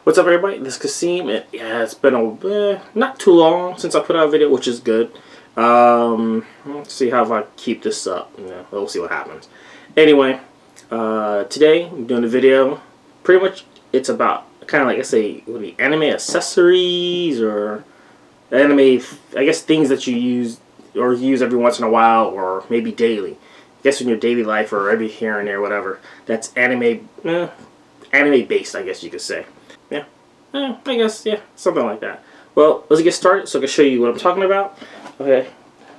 What's up, everybody? This is Kasim. It's been not too long since I put out a video, which is good. Let's see how I keep this up. We'll see what happens. Anyway, today I'm doing a video. Pretty much, it's about kind of like, I say, would be anime accessories or anime, I guess, things that you use or use every once in a while or maybe daily. I guess in your daily life or every here and there, whatever. That's anime based, I guess you could say. I guess, yeah, something like that. Well, let's get started so I can show you what I'm talking about. Okay,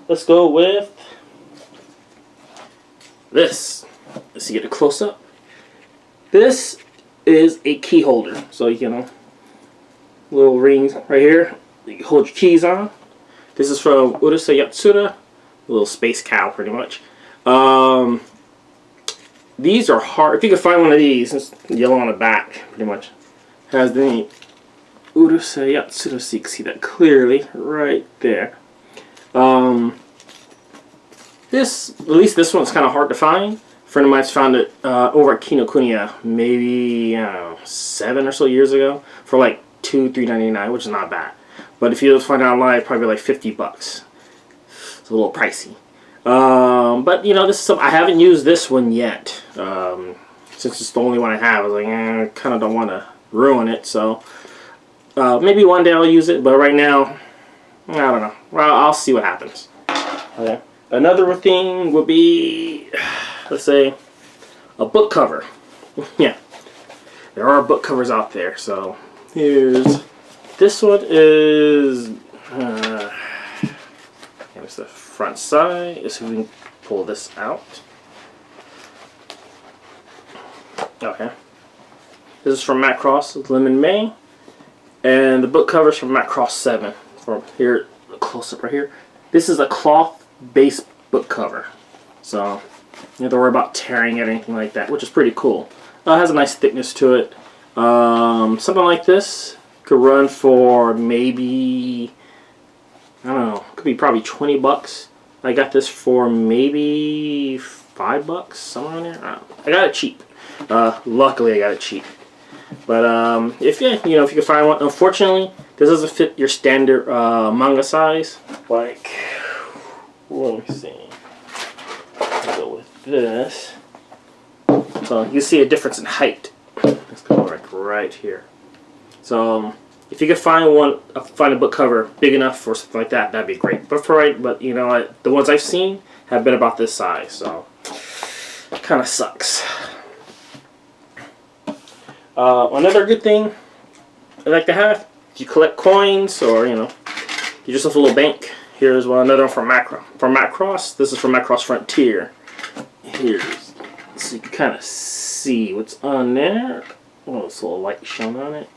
let's go with this. Let's get a close up. This is a key holder. So, you know, little rings right here. You can hold your keys on. This is from Urusei Yatsura. A little space cow, pretty much. These are hard. If you can find one of these, it's yellow on the back, pretty much. Has the Urusei Yatsura, so you can see that clearly right there. At least this one's kind of hard to find. A friend of mine's found it over at Kinokuniya maybe, I don't know, 7 or so years ago for like $3.99, which is not bad. But if you find it online, probably like $50. It's a little pricey. But you know, this is some, I haven't used this one yet. Since it's the only one I have, I was like, I kind of don't want to ruin it. So maybe one day I'll use it, but right now, I don't know. Well, I'll see what happens. Okay. Another thing would be, let's say, a book cover. Yeah, there are book covers out there. So here's this one is. Here's the front side. Let's see if we can pull this out. Okay. This is from Macross, Lemon May. And the book cover is from Macross 7. From here, a close up right here. This is a cloth-based book cover. So, you don't have to worry about tearing it or anything like that, which is pretty cool. It has a nice thickness to it. Something like this could run for maybe, I don't know, could be probably $20. I got this for maybe $5, somewhere in there. I got it cheap. Luckily, I got it cheap. But if you can find one, unfortunately, this doesn't fit your standard manga size. Like, let me see. I'll go with this. So you see a difference in height. Let's go like right here. So if you could find a book cover big enough for something like that, that'd be great. But you know, the ones I've seen have been about this size, so it kind of sucks. Another good thing I like to have, if you collect coins or, you know, you just have a little bank. Here's another one from Macross. This is from Macross Frontier. Here's, so you can kind of see what's on there. Oh, this little light shone on it.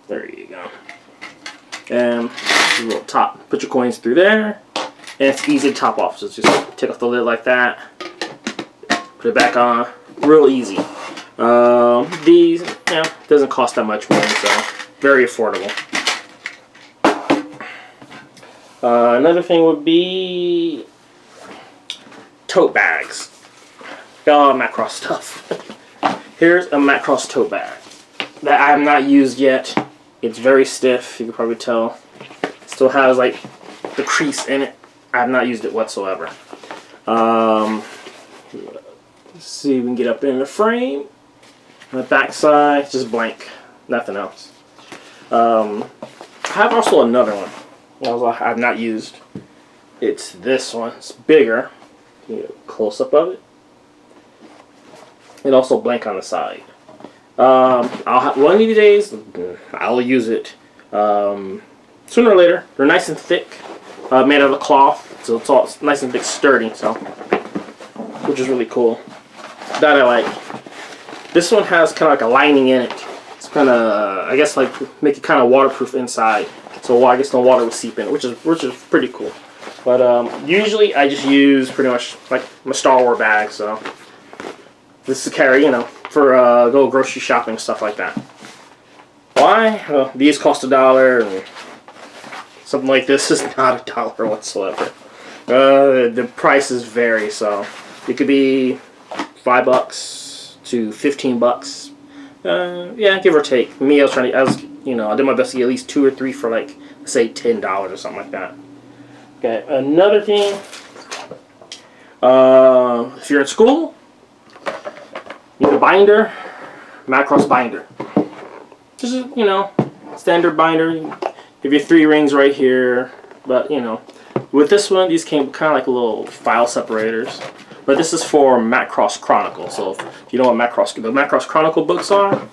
There you go. And a little top. Put your coins through there, and it's easy to top off. So just take off the lid like that. Put it back on. Real easy. These, doesn't cost that much money, so very affordable. Another thing would be tote bags. Got a lot of Macross stuff. Here's a Macross tote bag that I have not used yet. It's very stiff, you can probably tell. It still has like the crease in it. I have not used it whatsoever. Let's see if we can get up in the frame. On the back side, just blank, nothing else. I have also another one I have not used. It's this one. It's bigger. You get a close up of it. And also blank on the side. One of these days, I'll use it. Sooner or later. They're nice and thick, made out of cloth, so it's nice and thick, sturdy. So, which is really cool. That I like. This one has kind of like a lining in it. It's kind of, I guess, like make it kind of waterproof inside, so I guess no water will seep in, which is pretty cool. But usually I just use pretty much like my Star Wars bag. So this is carry, you know, for go grocery shopping, stuff like that. Why? Well, these cost $1, and something like this is not $1 whatsoever. The prices vary, so it could be $5 to $15 Yeah, give or take. Me, I did my best to get at least 2 or 3 for like, say, $10 or something like that. Okay, another thing. If you're in school, you need a binder, Macross binder. Just standard binder. Give you 3 rings right here, but with this one, these came kind of like little file separators. But this is for Macross Chronicle. So if you know what the Macross Chronicle books are,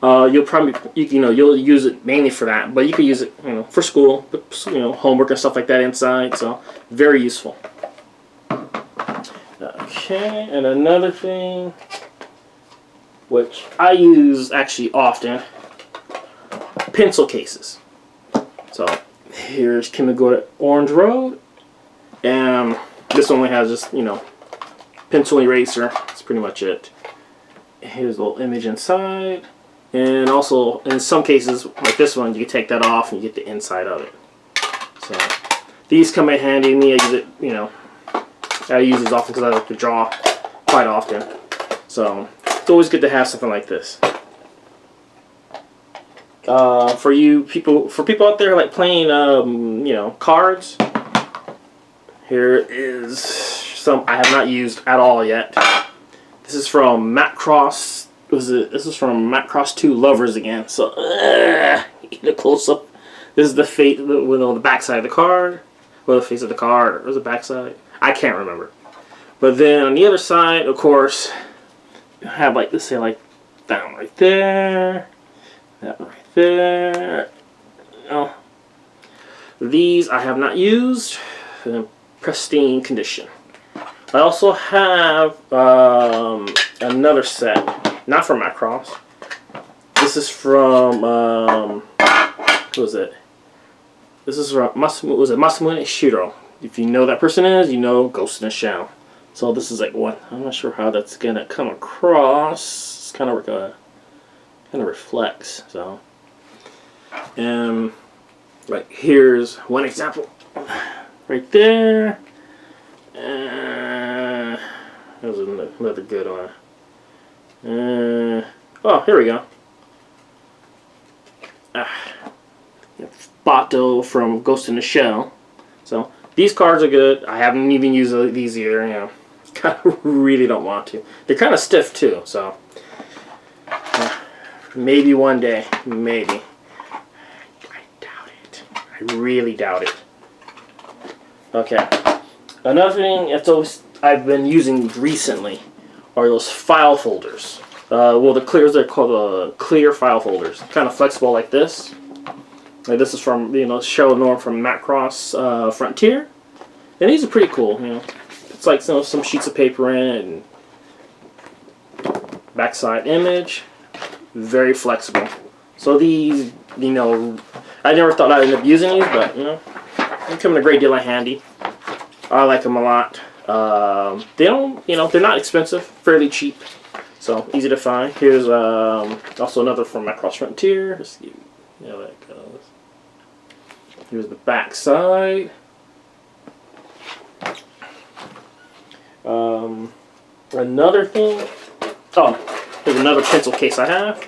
you'll use it mainly for that. But you could use it for school, homework and stuff like that inside. So very useful. Okay, and another thing, which I use actually often, pencil cases. So here's Keyholder Orange Road, and this only has just pencil eraser. That's pretty much it. Here's a little image inside, and also in some cases like this one, you can take that off and you get the inside of it. So these come in handy. Me, I use it. I use these often because I like to draw quite often. So it's always good to have something like this. For people out there like playing, cards. Here is some I have not used at all yet. This is from Macross. This is from Macross 2 Lovers again. So, get a close up. This is the back side of the card, or the face of the card, or the back side. I can't remember. But then on the other side, of course, you have like this, say like that one right there, that one right there. These I have not used. In pristine condition. I also have another set, not from Macross. This is from who was it? This is from Masamune Shiro. If you know that person is, you know Ghost in the Shell. So this is like what I'm not sure how that's gonna come across. It's kind of reflects. So, like here's one example. Right there. That was another good one. Oh, here we go. Bato from Ghost in the Shell. So these cards are good. I haven't even used these either. Kind of really don't want to. They're kind of stiff too. So maybe one day, maybe. I doubt it. I really doubt it. Okay. Another thing I've been using recently are those file folders. They're called clear file folders. Kind of flexible like this. Like this is from Cheryl Norm from Macross Frontier, and these are pretty cool. It's like some sheets of paper in it, and backside image, very flexible. So these, I never thought I'd end up using these, but they come in a great deal of handy. I like them a lot. They don't, they're not expensive, fairly cheap, so easy to find. Here's also another from Macross Frontier. Let's see how that goes. Here's the back side. Another thing. Oh, here's another pencil case I have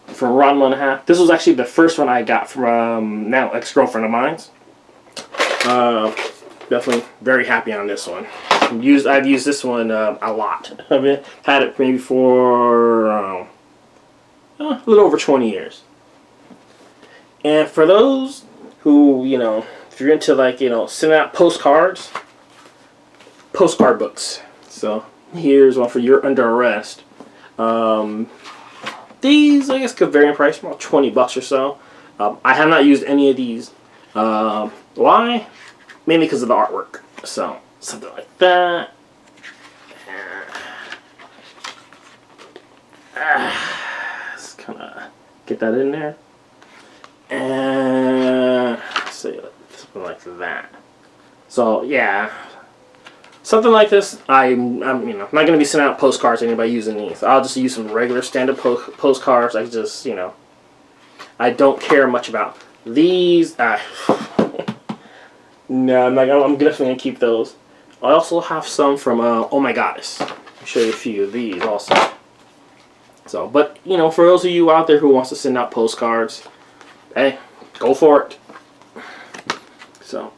from Ron 1.5. This was actually the first one I got from now ex-girlfriend of mine's. Definitely very happy on this one. I've used this one a lot. I've had it maybe for a little over 20 years. And for those who, if you're into like, sending out postcard books. So here's one for You're Under Arrest. These, I guess, could vary in price, about $20 or so. I have not used any of these. Why? Mainly because of the artwork. So, something like that. Just kind of get that in there. And say something like that. So, yeah. Something like this, I'm not going to be sending out postcards to anybody using these. I'll just use some regular standard postcards. I just, I don't care much about these. No, I'm definitely going to keep those. I also have some from Oh My Goddess. I'll show you a few of these also. So, but you know, for those of you out there who wants to send out postcards, hey, go for it. So,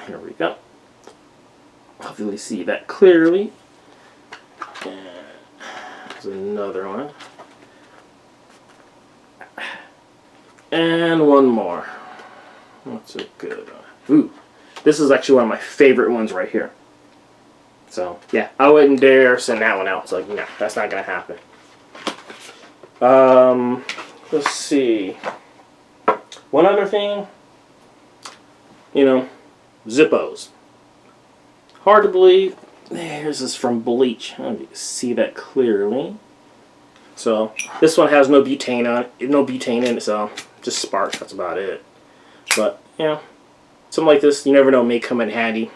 here we go. Hopefully see that clearly. And there's another one. And one more. What's a good one? Ooh, this is actually one of my favorite ones right here. So, yeah, I wouldn't dare send that one out. It's like, no, that's not going to happen. Let's see. One other thing, you know, Zippos. Hard to believe. This is from Bleach. I don't know if you can see that clearly. So this one has no butane on it, no butane in it, so just sparks. That's about it. But you know, something like this, you never know, may come in handy.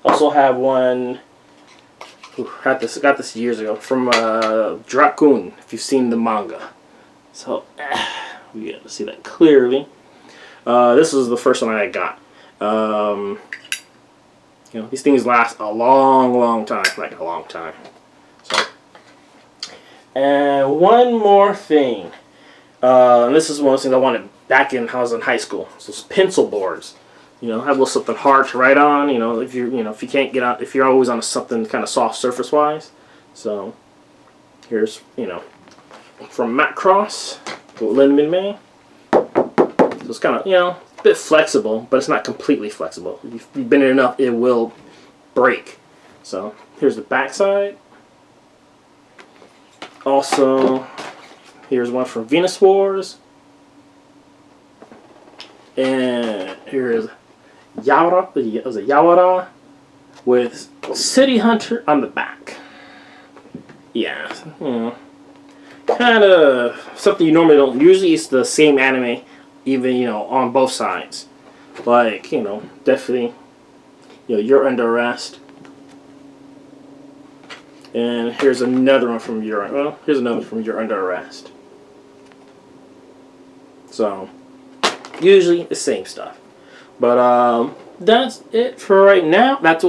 Also have one. Got this years ago from Drakun, if you've seen the manga. So we got to see that clearly. This was the first one I got. You know, these things last a long time, like a long time. So, and one more thing. And this is one of the things I wanted back in when I was in high school. So pencil boards. You know, have a little something hard to write on. You know, if you can't get out, if you're always on something kind of soft surface wise. So here's, you know, from Macross, Linman May. So it's kind of, you know, a bit flexible, but it's not completely flexible. If you bend it enough, it will break. So here's the back side. Also, here's one from Venus Wars. And here's Yawara, it was a Yawara with City Hunter on the back. Yeah, you know, kind of something you normally don't. Usually it's the same anime, even, you know, on both sides. Like, you know, definitely, you know, You're Under Arrest. And here's another one from You're Under Arrest. So usually the same stuff. But that's it for right now. That's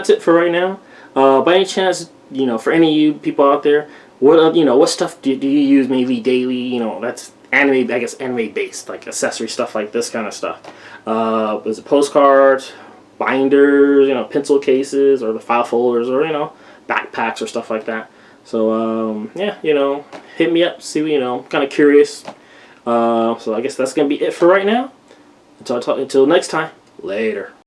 it for right now. By any chance, you know, for any of you people out there, what stuff do you use maybe daily? You know, that's anime, I guess anime based, like accessory stuff like this kind of stuff. Was it postcards, binders, you know, pencil cases, or the file folders, or, you know, backpacks or stuff like that. So yeah, you know, hit me up. See, you know, I'm kind of curious. So I guess that's gonna be it for right now. Until next time. Later.